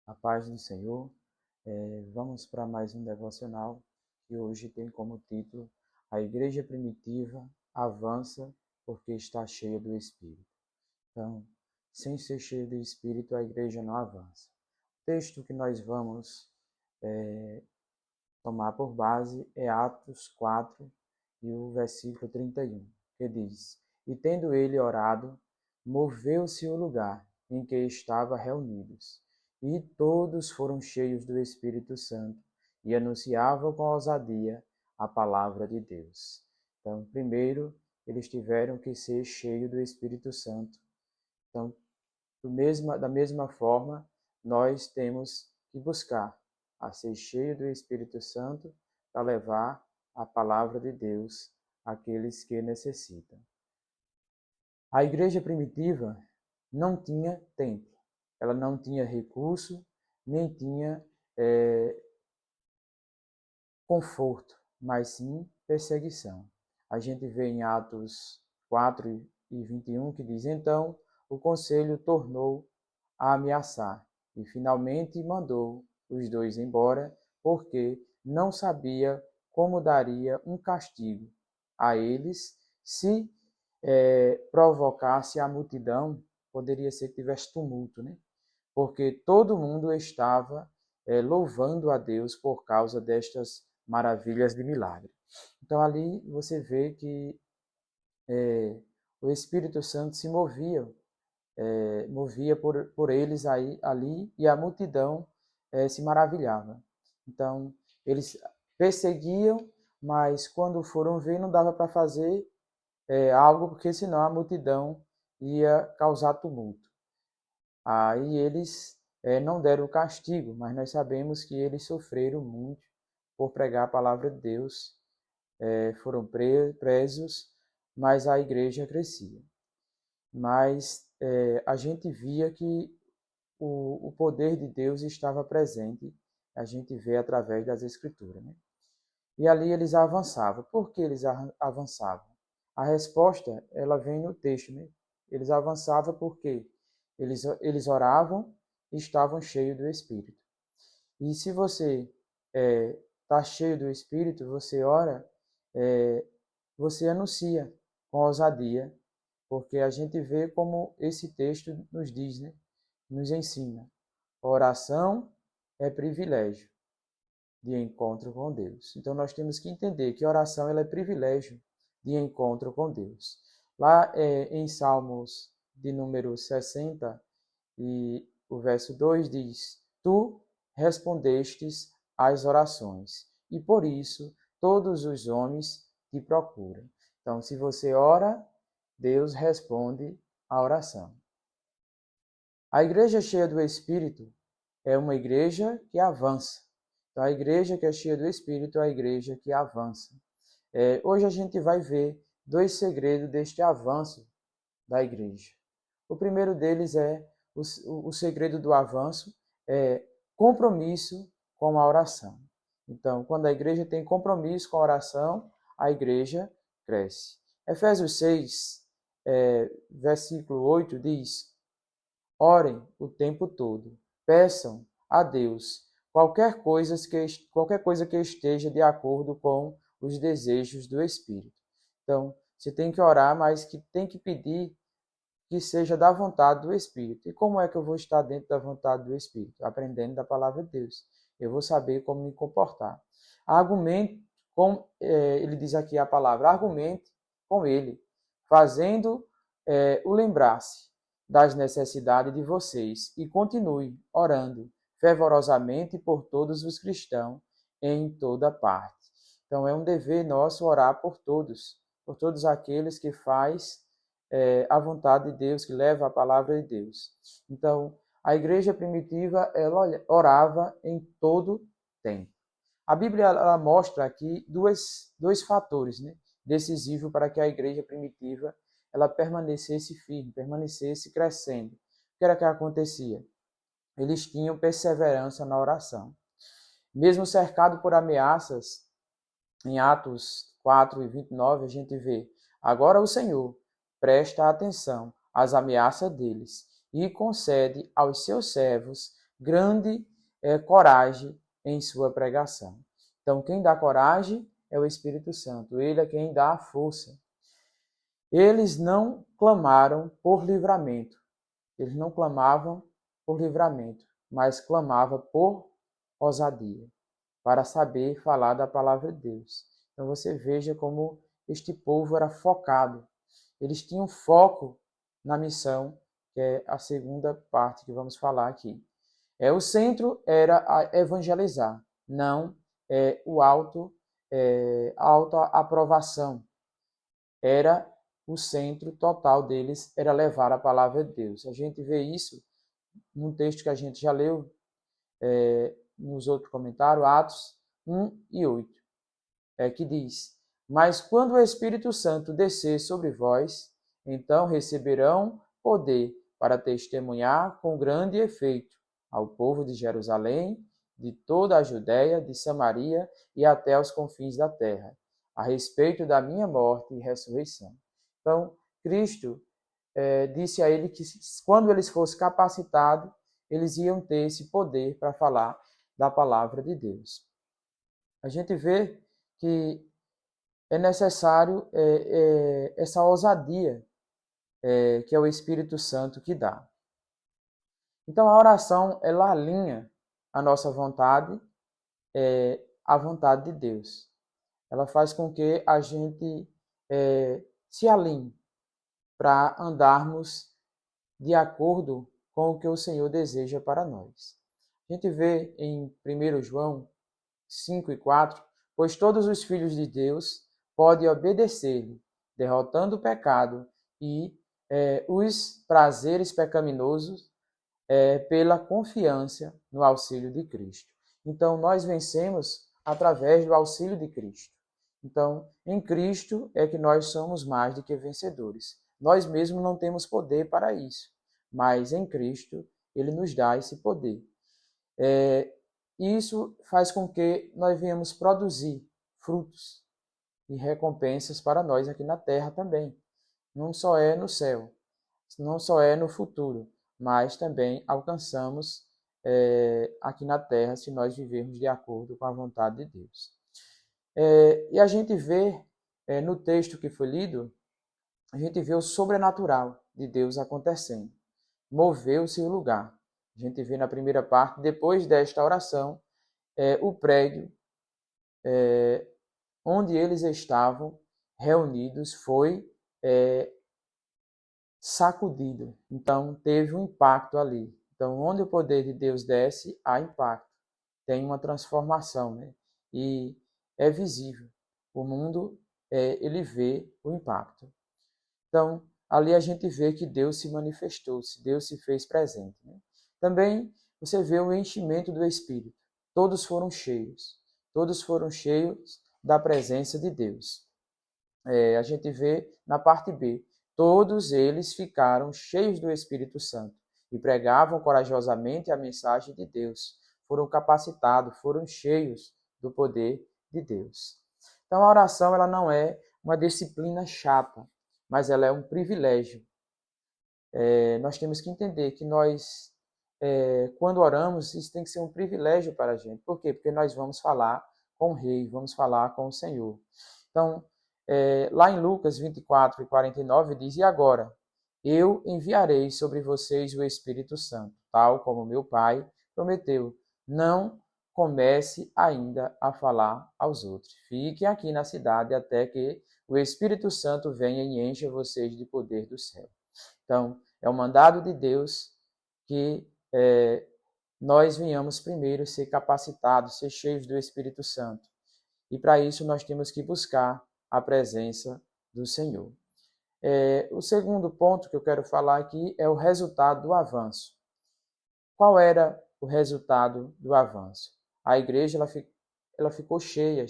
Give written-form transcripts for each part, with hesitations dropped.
A paz do Senhor. Vamos para mais um devocional que hoje tem como título: A Igreja Primitiva avança porque está cheia do Espírito. Então, sem ser cheia do Espírito, a igreja não avança. O texto que nós vamos tomar por base é Atos 4 e o versículo 31, que diz: E tendo ele orado, moveu-se o lugar em que estavam reunidos, e todos foram cheios do Espírito Santo e anunciavam com ousadia a palavra de Deus. Então, primeiro, eles tiveram que ser cheios do Espírito Santo. Então, da mesma forma, nós temos que buscar a ser cheio do Espírito Santo para levar a palavra de Deus àqueles que necessitam. A igreja primitiva não tinha templo, ela não tinha recurso, nem tinha conforto, mas sim perseguição. A gente vê em Atos 4 e 21 que diz: Então o conselho tornou a ameaçar e finalmente mandou os dois embora, porque não sabia como daria um castigo a eles se provocasse a multidão. Poderia ser que tivesse tumulto, né? Porque todo mundo estava louvando a Deus por causa destas maravilhas de milagre. Então ali você vê que o Espírito Santo se movia por eles ali, e a multidão se maravilhava. Então eles perseguiam, mas quando foram ver não dava para fazer algo, porque senão a multidão ia causar tumulto. Aí eles não deram o castigo, mas nós sabemos que eles sofreram muito por pregar a palavra de Deus, foram presos, mas a igreja crescia. Mas a gente via que o poder de Deus estava presente, a gente vê através das Escrituras, né? E ali eles avançavam. Por que eles avançavam? A resposta, ela vem no texto, né? Eles avançavam porque eles oravam e estavam cheios do Espírito. E se você está cheio do Espírito, você ora, você anuncia com ousadia, porque a gente vê como esse texto nos diz, né? Nos ensina. A oração é privilégio de encontro com Deus. Então nós temos que entender que a oração ela é privilégio de encontro com Deus. Lá em Salmos de número 60 e o verso 2 diz: Tu respondestes às orações, e por isso todos os homens te procuram. Então, se você ora, Deus responde à oração. A igreja cheia do Espírito é uma igreja que avança. Então, a igreja que é cheia do Espírito é a igreja que avança. Hoje a gente vai ver dois segredos deste avanço da igreja. O primeiro deles é o segredo do avanço, é compromisso com a oração. Então, quando a igreja tem compromisso com a oração, a igreja cresce. Efésios 6, versículo 8 diz: Orem o tempo todo, peçam a Deus qualquer coisa que esteja de acordo com os desejos do Espírito. Então, você tem que orar, mas que tem que pedir que seja da vontade do Espírito. E como é que eu vou estar dentro da vontade do Espírito? Aprendendo da palavra de Deus. Eu vou saber como me comportar. Argumente, ele diz aqui a palavra, argumente com ele, fazendo o lembrar-se das necessidades de vocês e continue orando fervorosamente por todos os cristãos em toda parte. Então é um dever nosso orar por todos aqueles que faz a vontade de Deus, que leva a palavra de Deus. Então, a igreja primitiva, ela orava em todo tempo. A Bíblia ela mostra aqui dois fatores, né, decisivos para que a igreja primitiva ela permanecesse firme, permanecesse crescendo. O que era que acontecia? Eles tinham perseverança na oração. Mesmo cercado por ameaças, em Atos 4 e 29, a gente vê: Agora o Senhor presta atenção às ameaças deles e concede aos seus servos grande coragem em sua pregação. Então, quem dá coragem é o Espírito Santo. Ele é quem dá a força. Eles não clamaram por livramento. Eles não clamavam por livramento, mas clamavam por ousadia, para saber falar da palavra de Deus. Então você veja como este povo era focado. Eles tinham foco na missão, que é a segunda parte que vamos falar aqui. O centro era a evangelizar, não a autoaprovação. Era o centro total deles, era levar a palavra de Deus. A gente vê isso num texto que a gente já leu, nos outros comentários, Atos 1 e 8, que diz: Mas quando o Espírito Santo descer sobre vós, então receberão poder para testemunhar com grande efeito ao povo de Jerusalém, de toda a Judéia, de Samaria e até aos confins da terra, a respeito da minha morte e ressurreição. Então, Cristo disse a ele que quando eles fossem capacitados, eles iam ter esse poder para falar da palavra de Deus. A gente vê que é necessário essa ousadia que é o Espírito Santo que dá. Então, a oração, ela alinha a nossa vontade à vontade de Deus. Ela faz com que a gente se alinhe para andarmos de acordo com o que o Senhor deseja para nós. A gente vê em 1 João 5 e 4, pois todos os filhos de Deus podem obedecer-lhe, derrotando o pecado e os prazeres pecaminosos pela confiança no auxílio de Cristo. Então, nós vencemos através do auxílio de Cristo. Então, em Cristo é que nós somos mais do que vencedores. Nós mesmos não temos poder para isso, mas em Cristo Ele nos dá esse poder. Isso faz com que nós venhamos produzir frutos e recompensas para nós aqui na terra também. Não só é no céu, não só é no futuro, mas também alcançamos aqui na terra se nós vivermos de acordo com a vontade de Deus. E a gente vê no texto que foi lido, a gente vê o sobrenatural de Deus acontecendo. Moveu-se o lugar. A gente vê na primeira parte, depois desta oração, o prédio onde eles estavam reunidos foi sacudido. Então, teve um impacto ali. Então, onde o poder de Deus desce, há impacto. Tem uma transformação, né? E é visível. O mundo, ele vê o impacto. Então, ali a gente vê que Deus se manifestou, Deus se fez presente. Né? Também você vê o enchimento do Espírito. Todos foram cheios da presença de Deus. A gente vê na parte B, todos eles ficaram cheios do Espírito Santo e pregavam corajosamente a mensagem de Deus. Foram capacitados, foram cheios do poder de Deus. Então, a oração ela não é uma disciplina chata, mas ela é um privilégio. Nós temos que entender que nós, quando oramos, isso tem que ser um privilégio para a gente. Por quê? Porque nós vamos falar com o Rei, vamos falar com o Senhor. Então, lá em Lucas 24 e 49 diz: E agora, eu enviarei sobre vocês o Espírito Santo, tal como meu Pai prometeu. Não comece ainda a falar aos outros. Fiquem aqui na cidade até que o Espírito Santo venha e encha vocês de poder do céu. Então, é o mandado de Deus que nós venhamos primeiro ser capacitados, ser cheios do Espírito Santo. E para isso nós temos que buscar a presença do Senhor. O segundo ponto que eu quero falar aqui é o resultado do avanço. Qual era o resultado do avanço? A igreja ela ficou cheia,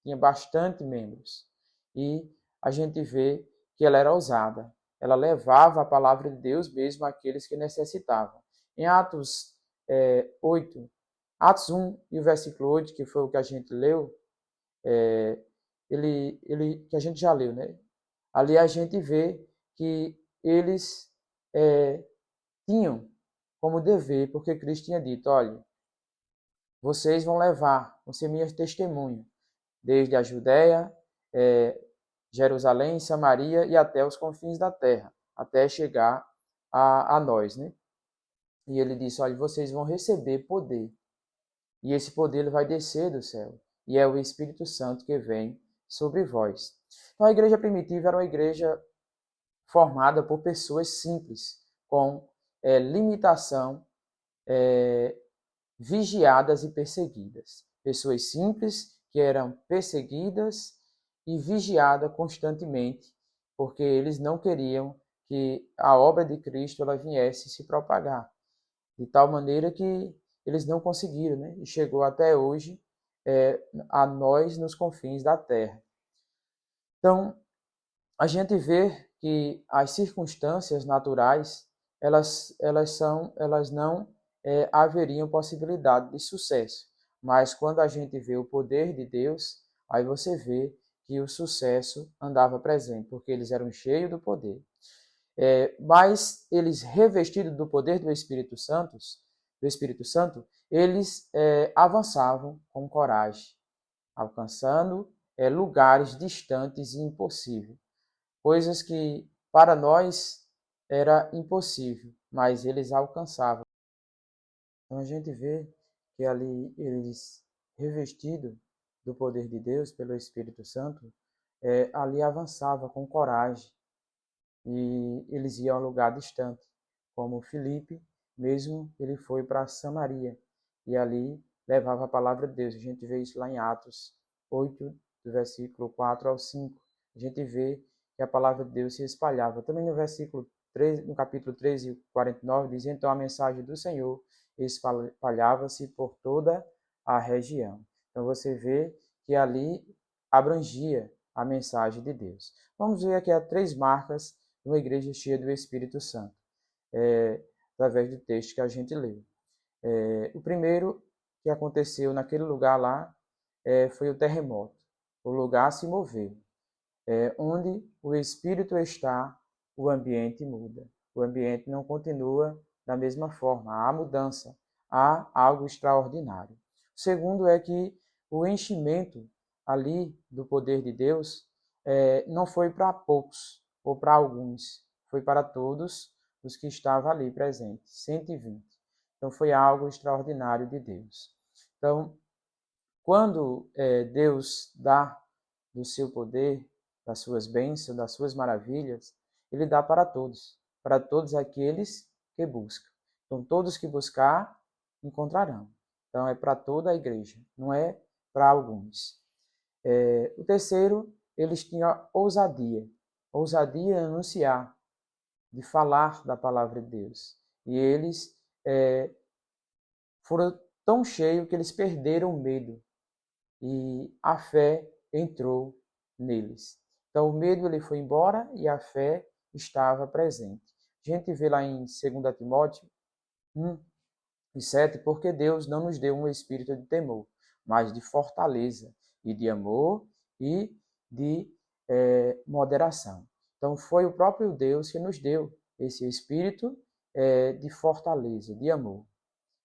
tinha bastante membros. E a gente vê que ela era ousada. Ela levava a palavra de Deus mesmo àqueles que necessitavam. Em Atos 8, Atos 1 e o versículo 8, que foi o que a gente leu, que a gente já leu, né? Ali a gente vê que eles tinham como dever, porque Cristo tinha dito, olha, vocês vão ser minhas testemunhas, desde a Judéia, Jerusalém, Samaria e até os confins da terra, até chegar a nós, né? E ele disse, olha, vocês vão receber poder, e esse poder ele vai descer do céu, e é o Espírito Santo que vem sobre vós. Então a igreja primitiva era uma igreja formada por pessoas simples, com limitação, vigiadas e perseguidas. Pessoas simples que eram perseguidas e vigiadas constantemente, porque eles não queriam que a obra de Cristo ela viesse se propagar. De tal maneira que eles não conseguiram, né? E chegou até hoje a nós nos confins da terra. Então, a gente vê que as circunstâncias naturais, elas não haveriam possibilidade de sucesso. Mas quando a gente vê o poder de Deus, aí você vê que o sucesso andava presente, porque eles eram cheios do poder. Mas eles, revestidos do poder do Espírito Santo, eles avançavam com coragem, alcançando lugares distantes e impossíveis. Coisas que para nós era impossível, mas eles alcançavam. Então a gente vê que ali eles, revestidos do poder de Deus pelo Espírito Santo, ali avançava com coragem e eles iam a um lugar distante, como Filipe, mesmo ele foi para Samaria e ali levava a palavra de Deus. A gente vê isso lá em Atos 8, do versículo 4 ao 5. A gente vê que a palavra de Deus se espalhava. Também no versículo 13, no capítulo 13, 49, diz, então a mensagem do Senhor espalhava-se por toda a região. Então você vê que ali abrangia a mensagem de Deus. Vamos ver aqui as 3 marcas de uma igreja cheia do Espírito Santo, através do texto que a gente leu. O primeiro que aconteceu naquele lugar lá foi o terremoto. O lugar se moveu. Onde o Espírito está, o ambiente muda. O ambiente não continua da mesma forma. Há mudança, há algo extraordinário. O segundo é que o enchimento ali do poder de Deus não foi para poucos ou para alguns, foi para todos os que estavam ali presentes, 120. Então foi algo extraordinário de Deus. Então, quando Deus dá do seu poder, das suas bênçãos, das suas maravilhas, ele dá para todos aqueles que buscam. Então, todos que buscar, encontrarão. Então, é para toda a igreja, não é para alguns. O terceiro, eles tinham ousadia em anunciar, de falar da palavra de Deus. E eles foram tão cheios que eles perderam o medo. E a fé entrou neles. Então o medo ele foi embora e a fé estava presente. A gente vê lá em 2 Timóteo 1:7, porque Deus não nos deu um espírito de temor, mas de fortaleza e de amor e de moderação. Então foi o próprio Deus que nos deu esse espírito de fortaleza, de amor,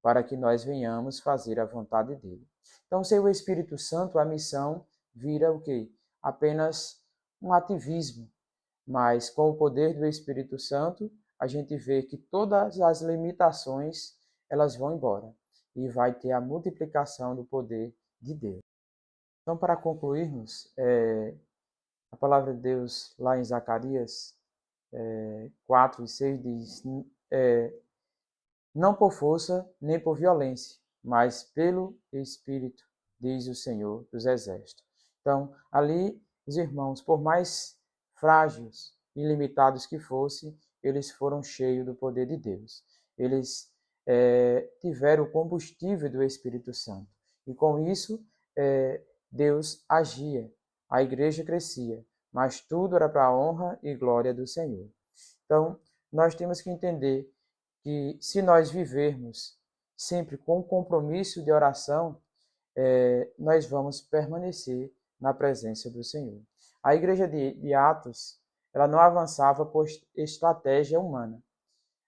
para que nós venhamos fazer a vontade dele. Então, sem o Espírito Santo, a missão vira o quê? Apenas um ativismo. Mas com o poder do Espírito Santo, a gente vê que todas as limitações, elas vão embora. E vai ter a multiplicação do poder de Deus. Então, para concluirmos, a palavra de Deus lá em Zacarias 4:6 diz, não por força nem por violência, mas pelo Espírito, diz o Senhor dos Exércitos. Então, ali, os irmãos, por mais frágeis e limitados que fossem, eles foram cheios do poder de Deus. Eles tiveram o combustível do Espírito Santo. E com isso, Deus agia, a igreja crescia, mas tudo era para a honra e glória do Senhor. Então, nós temos que entender que se nós vivermos sempre com compromisso de oração, nós vamos permanecer na presença do Senhor. A igreja de Atos, ela não avançava por estratégia humana,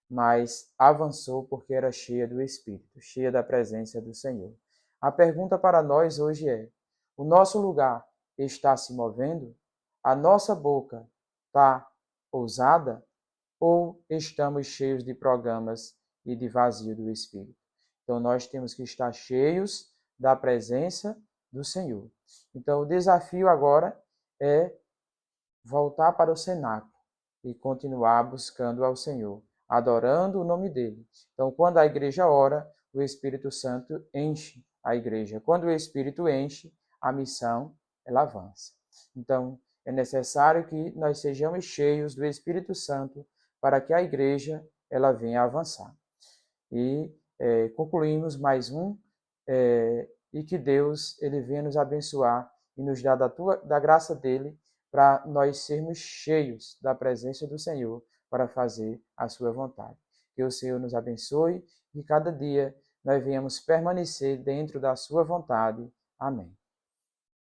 mas avançou porque era cheia do Espírito, cheia da presença do Senhor. A pergunta para nós hoje é: o nosso lugar está se movendo? A nossa boca está ousada? Ou estamos cheios de programas e de vazio do Espírito? Então, nós temos que estar cheios da presença do Senhor. Então, o desafio agora é voltar para o cenáculo e continuar buscando ao Senhor, adorando o nome dele. Então, quando a igreja ora, o Espírito Santo enche a igreja. Quando o Espírito enche, a missão ela avança. Então, é necessário que nós sejamos cheios do Espírito Santo para que a igreja ela venha avançar. E concluímos mais um, e que Deus ele venha nos abençoar e nos dar da graça dele para nós sermos cheios da presença do Senhor para fazer a sua vontade. Que o Senhor nos abençoe e cada dia nós venhamos permanecer dentro da sua vontade. Amém.